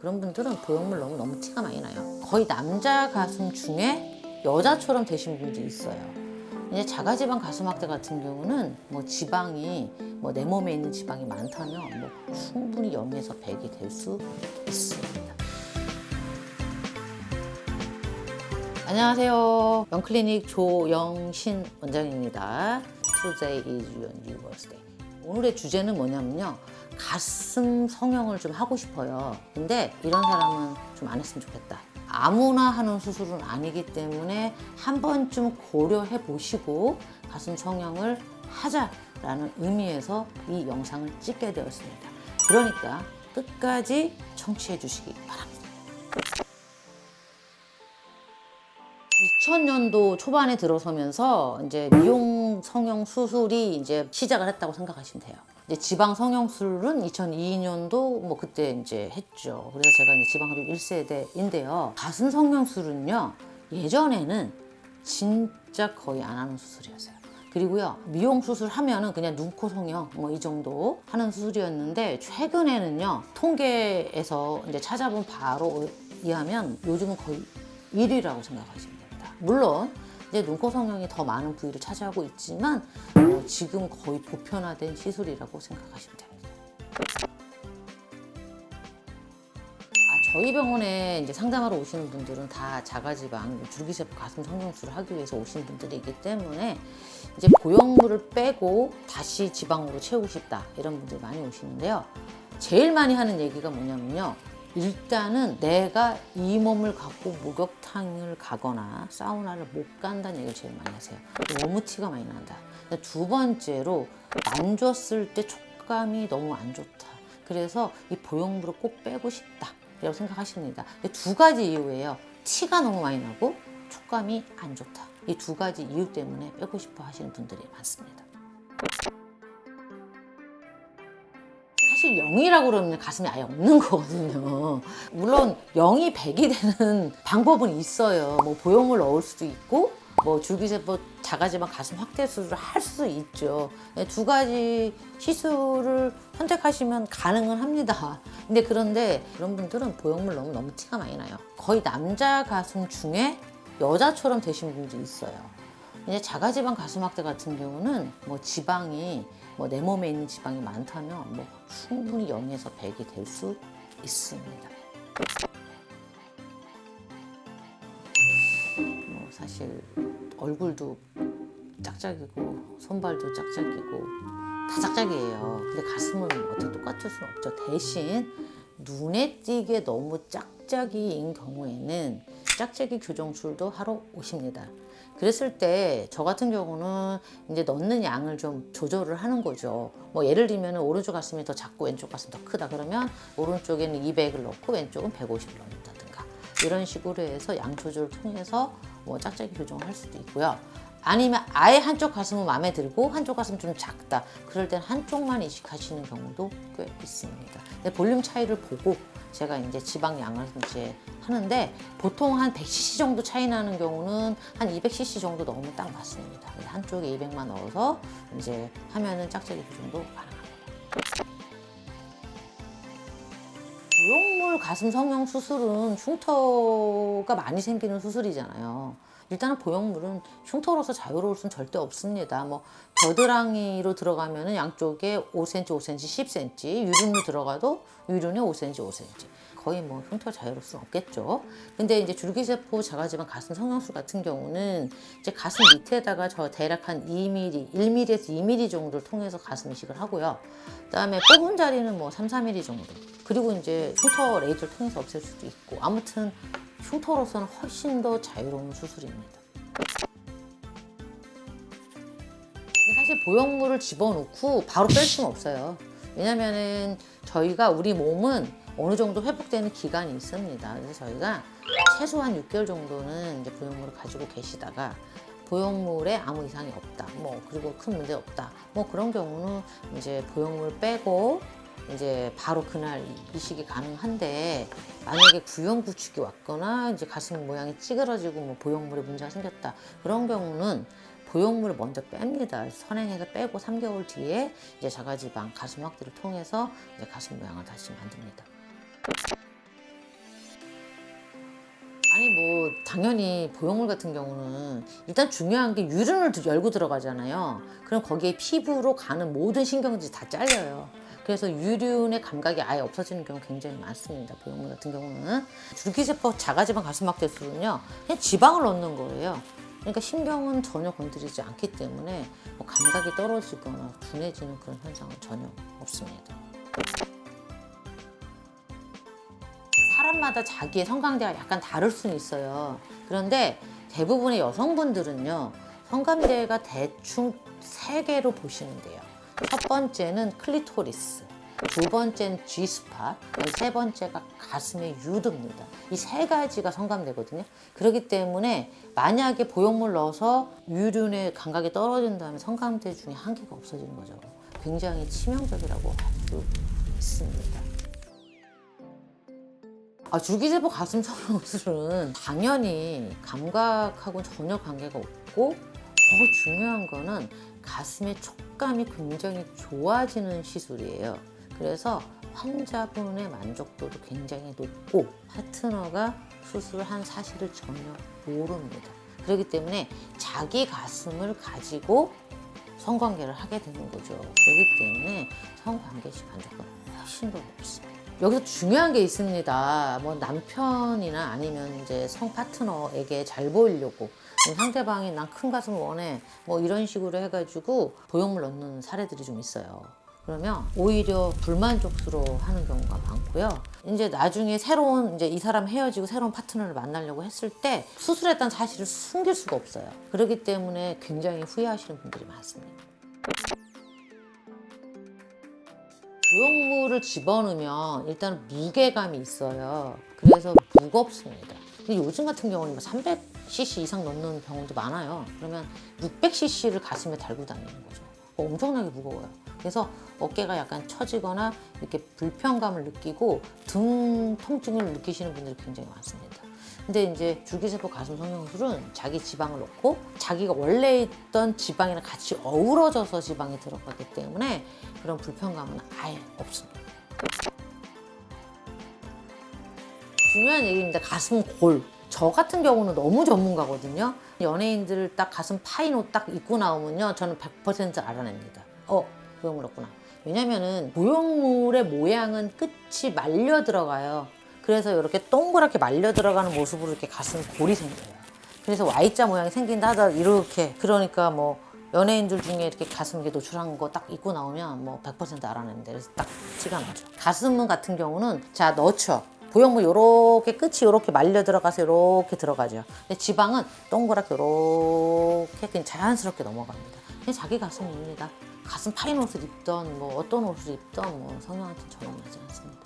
그런 분들은 보형물 너무 티가 많이 나요. 거의 남자 가슴 중에 여자처럼 되신 분들이 있어요. 이제 자가지방 가슴 확대 같은 경우는 뭐 지방이 뭐 내 몸에 있는 지방이 많다면 뭐 충분히 0에서 100이 될 수 있습니다. 안녕하세요. 영클리닉 조영신 원장입니다. Today is your new birthday. 오늘의 주제는 뭐냐면요. 가슴 성형을 좀 하고 싶어요. 근데 이런 사람은 좀 안 했으면 좋겠다. 아무나 하는 수술은 아니기 때문에 한 번쯤 고려해 보시고 가슴 성형을 하자라는 의미에서 이 영상을 찍게 되었습니다. 그러니까 끝까지 청취해 주시기 바랍니다. 2000년도 초반에 들어서면서 이제 미용 성형 수술이 이제 시작을 했다고 생각하시면 돼요. 이제 지방 성형술은 2002년도 뭐 그때 이제 했죠. 그래서 제가 이제 지방 흡입 1세대인데요. 가슴 성형술은요, 예전에는 진짜 거의 안 하는 수술이었어요. 그리고요, 미용 수술 하면은 그냥 눈, 코 성형 뭐 이 정도 하는 수술이었는데, 최근에는요, 통계에서 이제 찾아본 바로 의하면 요즘은 거의 1위라고 생각하시면 됩니다. 물론 이제 눈코 성형이 더 많은 부위를 차지하고 있지만 지금 거의 보편화된 시술이라고 생각하시면 됩니다. 저희 병원에 이제 상담하러 오시는 분들은 다 자가지방, 줄기세포 가슴 성형술을 하기 위해서 오신 분들이기 때문에 이제 보형물을 빼고 다시 지방으로 채우고 싶다 이런 분들이 많이 오시는데요. 제일 많이 하는 얘기가 뭐냐면요. 일단은 내가 이 몸을 갖고 목욕탕을 가거나 사우나를 못 간다는 얘기를 제일 많이 하세요. 너무 티가 많이 난다. 두 번째로 만졌을 때 촉감이 너무 안 좋다. 그래서 이 보형물을 꼭 빼고 싶다 라고 생각하십니다. 두 가지 이유예요. 티가 너무 많이 나고 촉감이 안 좋다. 이 두 가지 이유 때문에 빼고 싶어 하시는 분들이 많습니다. 사실 0이라고 그러면 가슴이 아예 없는 거거든요. 물론 0이 100이 되는 방법은 있어요. 뭐 보형물 넣을 수도 있고 뭐 줄기세포 자가지방 가슴 확대 수술을 할 수 있죠. 두 가지 시술을 선택하시면 가능은 합니다. 그런데 그런 분들은 보형물 너무 티가 많이 나요. 거의 남자 가슴 중에 여자처럼 되신 분들이 있어요. 이제 자가지방 가슴 확대 같은 경우는 뭐 지방이 뭐 내 몸에 있는 지방이 많다면 뭐 충분히 0에서 100이 될 수 있습니다. 뭐 사실 얼굴도 짝짝이고 손발도 짝짝이고 다 짝짝이에요. 근데 가슴은 어떻게 똑같을 수는 없죠. 대신 눈에 띄게 너무 짝짝이인 경우에는 짝짝이 교정술도 하러 오십니다. 그랬을 때 저 같은 경우는 이제 넣는 양을 좀 조절을 하는 거죠. 뭐 예를 들면 오른쪽 가슴이 더 작고 왼쪽 가슴이 더 크다 그러면 오른쪽에는 200을 넣고 왼쪽은 150을 넣는다든가 이런 식으로 해서 양 조절을 통해서 뭐 짝짝이 교정을 할 수도 있고요. 아니면 아예 한쪽 가슴은 마음에 들고 한쪽 가슴은 좀 작다. 그럴 땐 한쪽만 이식하시는 경우도 꽤 있습니다. 근데 볼륨 차이를 보고 제가 이제 지방 양을 이제 하는데 보통 한 100cc 정도 차이 나는 경우는 한 200cc 정도 넣으면 딱 맞습니다. 한쪽에 200만 넣어서 이제 하면은 짝짝이 교정도 가능합니다. 보형물 가슴 성형 수술은 흉터가 많이 생기는 수술이잖아요. 일단은 보형물은 흉터로서 자유로울 수는 절대 없습니다. 뭐 겨드랑이로 들어가면은 양쪽에 5cm, 5cm, 10cm, 유륜으로 들어가도 유륜에 5cm, 5cm. 거의 뭐 흉터 자유로울 수는 없겠죠. 근데 이제 줄기세포 자가지방 가슴 성형술 같은 경우는 이제 가슴 밑에다가 저 대략 한 2mm, 1mm에서 2mm 정도를 통해서 가슴 이식을 하고요. 그다음에 뽑은 자리는 뭐 3, 4mm 정도. 그리고 이제 흉터 레이저를 통해서 없앨 수도 있고 아무튼 흉터로서는 훨씬 더 자유로운 수술입니다. 사실 보형물을 집어넣고 바로 뺄 수는 없어요. 왜냐면은 저희가 우리 몸은 어느 정도 회복되는 기간이 있습니다. 그래서 저희가 최소한 6개월 정도는 이제 보형물을 가지고 계시다가 보형물에 아무 이상이 없다. 뭐 그리고 큰 문제 없다. 뭐 그런 경우는 이제 보형물 빼고 이제 바로 그날 이식이 가능한데 만약에 구형 구축이 왔거나 이제 가슴 모양이 찌그러지고 뭐 보형물에 문제가 생겼다 그런 경우는 보형물을 먼저 뺍니다. 선행해서 빼고 3개월 뒤에 이제 자가지방 가슴 확대를 통해서 이제 가슴 모양을 다시 만듭니다. 아니 뭐 당연히 보형물 같은 경우는 일단 중요한 게 유륜을 열고 들어가잖아요. 그럼 거기에 피부로 가는 모든 신경들이 다 잘려요. 그래서 유륜의 감각이 아예 없어지는 경우 굉장히 많습니다. 보형물 같은 경우는. 줄기세포 자가지방 가슴막대술은요 그냥 지방을 넣는 거예요. 그러니까 신경은 전혀 건드리지 않기 때문에 뭐 감각이 떨어지거나 둔해지는 그런 현상은 전혀 없습니다. 사람마다 자기의 성감대가 약간 다를 수는 있어요. 그런데 대부분의 여성분들은요 성감대가 대충 3개로 보시면 돼요. 첫 번째는 클리토리스, 두 번째는 G스팟, 세 번째가 가슴의 유두입니다. 이 3가지가 성감대거든요. 그렇기 때문에 만약에 보형물 넣어서 유륜의 감각이 떨어진다면 성감대 중에 한 개가 없어지는 거죠. 굉장히 치명적이라고 할 수 있습니다. 줄기세포 가슴 성형술은 당연히 감각하고는 전혀 관계가 없고 더 중요한 거는 가슴의 촉감이 굉장히 좋아지는 시술이에요. 그래서 환자분의 만족도도 굉장히 높고 파트너가 수술한 사실을 전혀 모릅니다. 그렇기 때문에 자기 가슴을 가지고 성관계를 하게 되는 거죠. 그렇기 때문에 성관계 시 만족도는 훨씬 더 높습니다. 여기서 중요한 게 있습니다. 뭐 남편이나 아니면 이제 성 파트너에게 잘 보이려고 상대방이 난 큰 가슴을 원해 뭐 이런 식으로 해가지고 보형물 넣는 사례들이 좀 있어요. 그러면 오히려 불만족스러워 하는 경우가 많고요. 이제 나중에 새로운 이제 이 사람 헤어지고 새로운 파트너를 만나려고 했을 때 수술했다는 사실을 숨길 수가 없어요. 그렇기 때문에 굉장히 후회하시는 분들이 많습니다. 보형물을 집어넣으면 일단 무게감이 있어요. 그래서 무겁습니다. 근데 요즘 같은 경우는 300cc 이상 넣는 병원도 많아요. 그러면 600cc를 가슴에 달고 다니는 거죠. 엄청나게 무거워요. 그래서 어깨가 약간 처지거나 이렇게 불편감을 느끼고 등 통증을 느끼시는 분들이 굉장히 많습니다. 근데 이제 줄기세포 가슴 성형술은 자기 지방을 넣고 자기가 원래 있던 지방이랑 같이 어우러져서 지방이 들어가기 때문에 그런 불편감은 아예 없습니다. 중요한 얘기입니다. 가슴 골. 저 같은 경우는 너무 전문가거든요. 연예인들 딱 가슴 파인 옷 딱 입고 나오면요. 저는 100% 알아냅니다. 보형물 없구나. 왜냐면은 보형물의 모양은 끝이 말려 들어가요. 그래서 이렇게 동그랗게 말려 들어가는 모습으로 이렇게 가슴 골이 생겨요. 그래서 Y자 모양이 생긴다 하다 이렇게. 그러니까 뭐 연예인들 중에 이렇게 가슴 이렇게 노출한 거 딱 입고 나오면 뭐 100% 알아내는데 그래서 딱 티가 나죠. 가슴 같은 경우는 자 넣죠. 보형물 요렇게 끝이 요렇게 말려 들어가서 요렇게 들어가죠. 근데 지방은 동그랗게 요렇게 그냥 자연스럽게 넘어갑니다. 그냥 자기 가슴입니다. 가슴 파인 옷을 입던 뭐 어떤 옷을 입던 뭐 성형한테 전혀 하지 않습니다.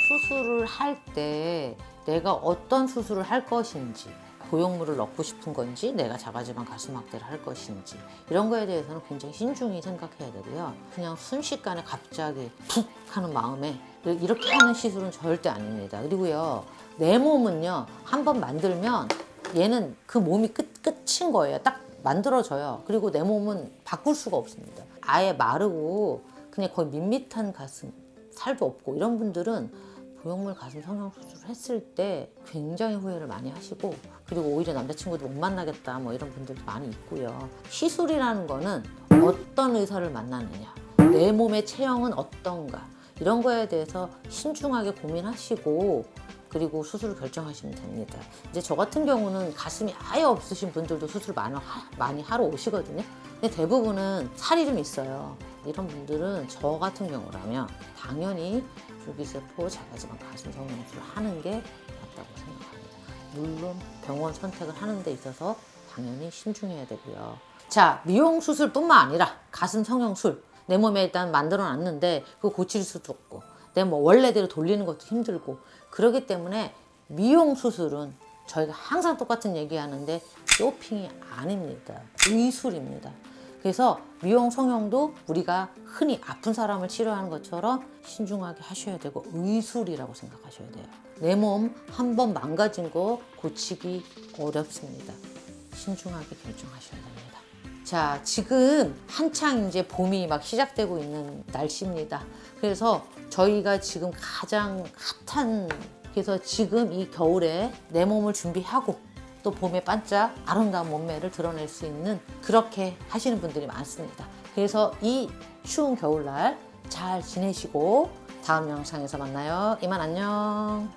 수술을 할 때 내가 어떤 수술을 할 것인지, 보형물을 넣고 싶은 건지, 내가 자가지방 가슴 확대를 할 것인지 이런 거에 대해서는 굉장히 신중히 생각해야 되고요. 그냥 순식간에 갑자기 푹 하는 마음에 이렇게 하는 시술은 절대 아닙니다. 그리고요, 내 몸은요 한 번 만들면 얘는 그 몸이 끝인 거예요. 딱 만들어져요. 그리고 내 몸은 바꿀 수가 없습니다. 아예 마르고 그냥 거의 밋밋한 가슴, 살도 없고 이런 분들은 보형물 가슴 성형 수술을 했을 때 굉장히 후회를 많이 하시고, 그리고 오히려 남자친구도 못 만나겠다 뭐 이런 분들도 많이 있고요. 시술이라는 거는 어떤 의사를 만나느냐, 내 몸의 체형은 어떤가 이런 거에 대해서 신중하게 고민하시고 그리고 수술을 결정하시면 됩니다. 이제 저 같은 경우는 가슴이 아예 없으신 분들도 수술 많이 하러 오시거든요. 근데 대부분은 살이 좀 있어요. 이런 분들은 저 같은 경우라면 당연히 줄기세포 자가지방 가슴 성형술을 하는 게 맞다고 생각합니다. 물론 병원 선택을 하는 데 있어서 당연히 신중해야 되고요. 자, 미용 수술뿐만 아니라 가슴 성형술, 내 몸에 일단 만들어 놨는데 그거 고칠 수도 없고 내 뭐 원래대로 돌리는 것도 힘들고 그러기 때문에 미용 수술은 저희가 항상 똑같은 얘기하는데 쇼핑이 아닙니다. 의술입니다. 그래서 미용 성형도 우리가 흔히 아픈 사람을 치료하는 것처럼 신중하게 하셔야 되고 의술이라고 생각하셔야 돼요. 내 몸 한 번 망가진 거 고치기 어렵습니다. 신중하게 결정하셔야 됩니다. 자, 지금 한창 이제 봄이 막 시작되고 있는 날씨입니다. 그래서 저희가 지금 가장 핫한, 그래서 지금 이 겨울에 내 몸을 준비하고 또 봄에 반짝 아름다운 몸매를 드러낼 수 있는, 그렇게 하시는 분들이 많습니다. 그래서 이 추운 겨울날 잘 지내시고 다음 영상에서 만나요. 이만 안녕.